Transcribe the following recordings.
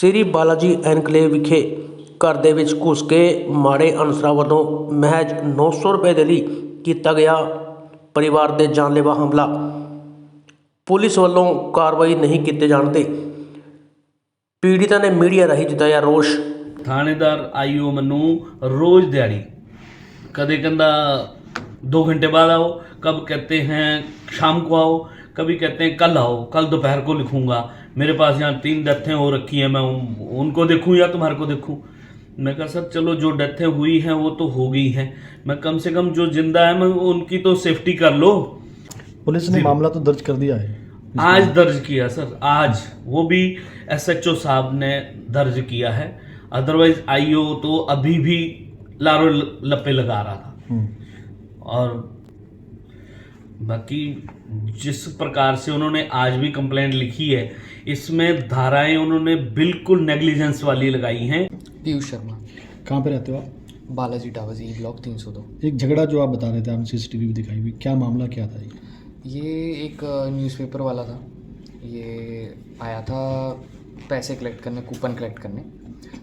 ਸ੍ਰੀ Balaji enclave ਵਿਖੇ ਘਰ ਦੇ ਵਿੱਚ ਘੁਸ ਕੇ ਮਾੜੇ ਅਨਸਰਾਂ ਵੱਲੋਂ ਮਹਿਜ 900 ਰੁਪਏ ਦੇ ਲਈ ਕੀਤਾ ਗਿਆ ਪਰਿਵਾਰ ਦੇ ਜਾਨਲੇਵਾ ਹਮਲਾ। ਪੁਲਿਸ ਵੱਲੋਂ ਕਾਰਵਾਈ ਨਹੀਂ ਕੀਤੇ ਜਾਣ ਤੇ ਪੀੜਿਤਾ ਨੇ ਮੀਡੀਆ ਰਾਹੀਂ ਜਤਾਇਆ ਰੋਸ਼। थानेदार आईओ मनु रोज दिहाड़ी कदे कहता 2 घंटे बाद आओ, कब कहते हैं शाम को आओ, कभी कहते हैं कल आओ, कल दोपहर को लिखूंगा। मेरे पास यहाँ 3 डेथें हो रखी हैं, मैं उनको देखूं या तुम्हारे को देखूं। मैं कहा सर चलो जो डेथें हुई हैं वो तो हो गई हैं, मैं कम से कम जो जिंदा है मैं उनकी तो सेफ्टी कर लो। पुलिस ने मामला तो दर्ज कर दिया है, आज दर्ज किया सर, आज वो भी SHO साहब ने दर्ज किया है। अदरवाइज आईओ तो अभी भी लारो लपे लगा रहा था। और बाकी जिस प्रकार से उन्होंने आज भी कंप्लेंट लिखी है, इसमें धाराएं उन्होंने बिल्कुल नेग्लिजेंस वाली लगाई हैं। पीयूष शर्मा, कहाँ पे रहते हो आप? Balaji towers, E block 302। एक झगड़ा जो आप बता रहे थे, आपने CCTV भी दिखाई हुई, क्या मामला क्या था ये एक न्यूज़पेपर वाला था, ये आया था पैसे कलेक्ट करने, कूपन कलेक्ट करने।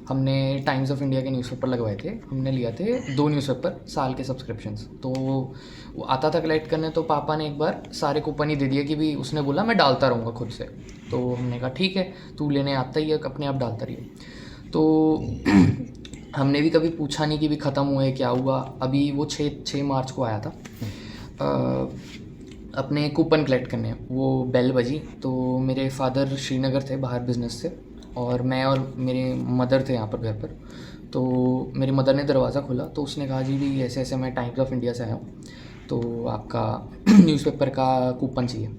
हमने टाइम्स ऑफ इंडिया के न्यूज़पेपर लगवाए थे, हमने लिया थे 2 न्यूज़पेपर साल के सब्सक्रिप्शंस। तो वो आता था कलेक्ट करने, तो पापा ने एक बार सारे कूपन ही दे दिए कि भी उसने बोला मैं डालता रहूँगा खुद से। तो हमने कहा ठीक है, तू लेने आता ही है, अपने आप डालता रहिए। तो हमने भी कभी पूछा नहीं कि भी ख़त्म हुए क्या हुआ। अभी वो 6 मार्च को आया था अपने कूपन कलेक्ट करने। वो बेल बजी तो मेरे फादर श्रीनगर थे बाहर बिज़नेस से, और मैं और मेरे मदर थे यहाँ पर घर पर। तो मेरी मदर ने दरवाज़ा खोला तो उसने कहा जी भी ऐसे ऐसे मैं टाइम्स ऑफ इंडिया से आया हूँ, तो आपका न्यूज़पेपर का कूपन चाहिए।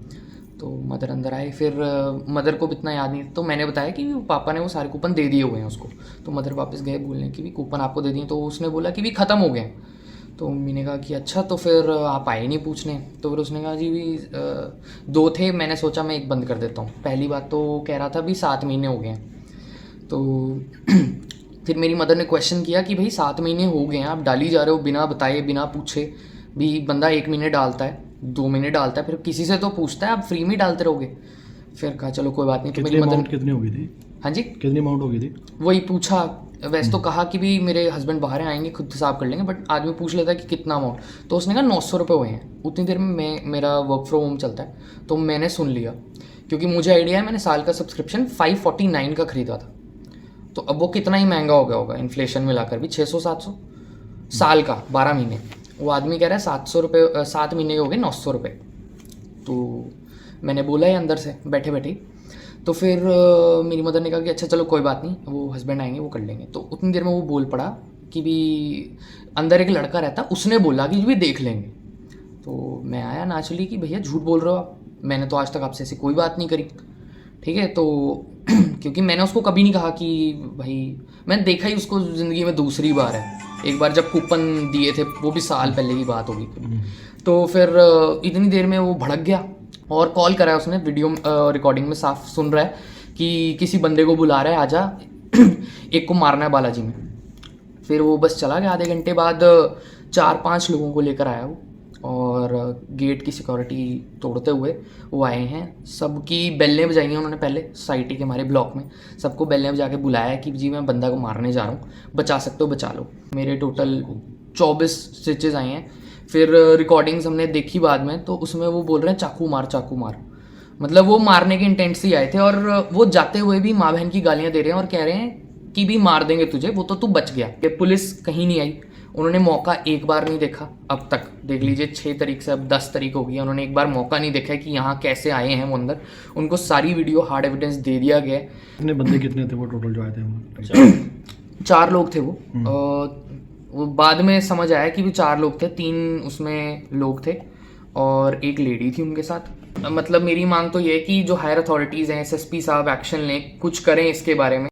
तो मदर अंदर आए, फिर मदर को भी इतना याद नहीं, तो मैंने बताया कि पापा ने वो सारे कूपन दे दिए हुए हैं उसको। तो मदर वापस गए बोलने कि भी कूपन आपको दे दिए, तो उसने बोला कि भी ख़त्म हो गए। तो मम्मी ने कहा कि अच्छा, तो फिर आप आए नहीं पूछने। तो फिर उसने कहा जी भी 2 थे, मैंने सोचा मैं एक बंद कर देता हूँ। पहली बात तो कह रहा था भी 7 महीने हो गए हैं। तो फिर मेरी मदर ने क्वेश्चन किया कि भाई 7 महीने हो गए हैं, आप डाली जा रहे हो बिना बताए बिना पूछे। भी बंदा 1 महीने डालता है, 2 महीने डालता है, फिर किसी से तो पूछता है, आप फ्री में डालते रहोगे। फिर कहा चलो कोई बात नहीं। तो मेरी मदर कितनी हो गई थी? हाँ जी, कितनी अमाउंट हो गई थी? वही पूछा। वैसे तो कहा कि भी मेरे हस्बैंड बाहर आएंगे खुद हिसाब कर लेंगे, बट आदमी पूछ लेता है कि कितना अमाउंट। तो उसने कहा 900 रुपये हुए हैं। उतनी देर में मेरा वर्क फ्रॉम होम चलता है, तो मैंने सुन लिया, क्योंकि मुझे आइडिया है मैंने साल का सब्सक्रिप्शन 549 का ख़रीदा था। तो अब वो कितना ही महंगा हो गया होगा इन्फ्लेशन मिलाकर भी, 600-700 साल का 12 महीने। वो आदमी कह रहा है 700 रुपये 7 महीने हो गए 900 रुपये। तो मैंने बोला है अंदर से बैठे बैठे। तो फिर मेरी मदर ने कहा कि अच्छा चलो कोई बात नहीं, वो हस्बैंड आएंगे वो कर लेंगे। तो उतनी देर में वो बोल पड़ा कि भी अंदर एक लड़का रहता, उसने बोला कि भी देख लेंगे। तो मैं आया नेचुरली कि भैया झूठ बोल रहे हो आप, मैंने तो आज तक आपसे ऐसी कोई बात नहीं करी। ठीक है, तो क्योंकि मैंने उसको कभी नहीं कहा कि भाई, मैंने देखा ही उसको ज़िंदगी में दूसरी बार है। एक बार जब कूपन दिए थे, वो भी साल पहले की बात होगी। तो फिर इतनी देर में वो भड़क गया और कॉल करा है उसने, वीडियो रिकॉर्डिंग में साफ सुन रहा है कि किसी बंदे को बुला रहा है, आजा एक को मारना है बालाजी में। फिर वो बस चला गया। आधे घंटे बाद 4-5 लोगों को लेकर आया वो, और गेट की सिक्योरिटी तोड़ते हुए वो आए हैं। सबकी बेलें बजाई हैं उन्होंने, पहले सोसाइटी के हमारे ब्लॉक में सबको बेलें बजा के बुलाया कि जी मैं बंदा को मारने जा रहा हूँ, बचा सकते हो बचा लो। मेरे टोटल 24 स्टिचेस आए हैं। फिर रिकॉर्डिंग्स हमने देखी बाद में, तो उसमें वो बोल रहे हैं चाकू मार चाकू मार, मतलब वो मारने के इंटेंट से ही आए थे। और वो जाते हुए भी माँ बहन की गालियाँ दे रहे हैं और कह रहे हैं कि भी मार देंगे तुझे, वो तो तू बच गया। ये पुलिस कहीं नहीं आई, उन्होंने मौका एक बार नहीं देखा अब तक। देख लीजिए 6 तारीख से अब 10 तारीख हो गई है, उन्होंने एक बार मौका नहीं देखा कि यहाँ कैसे आए हैं वो अंदर। उनको सारी वीडियो हार्ड एविडेंस दे दिया गया है। कितने बंदे कितने थे वो टोटल जो आए थे? 4 लोग थे वो बाद में समझ आया कि भी 4 लोग थे, 3 उसमें लोग थे और एक लेडी थी उनके साथ। मतलब मेरी मांग तो ये है कि जो हायर अथॉरिटीज़ हैं, SSP साहब एक्शन लें, कुछ करें इसके बारे में।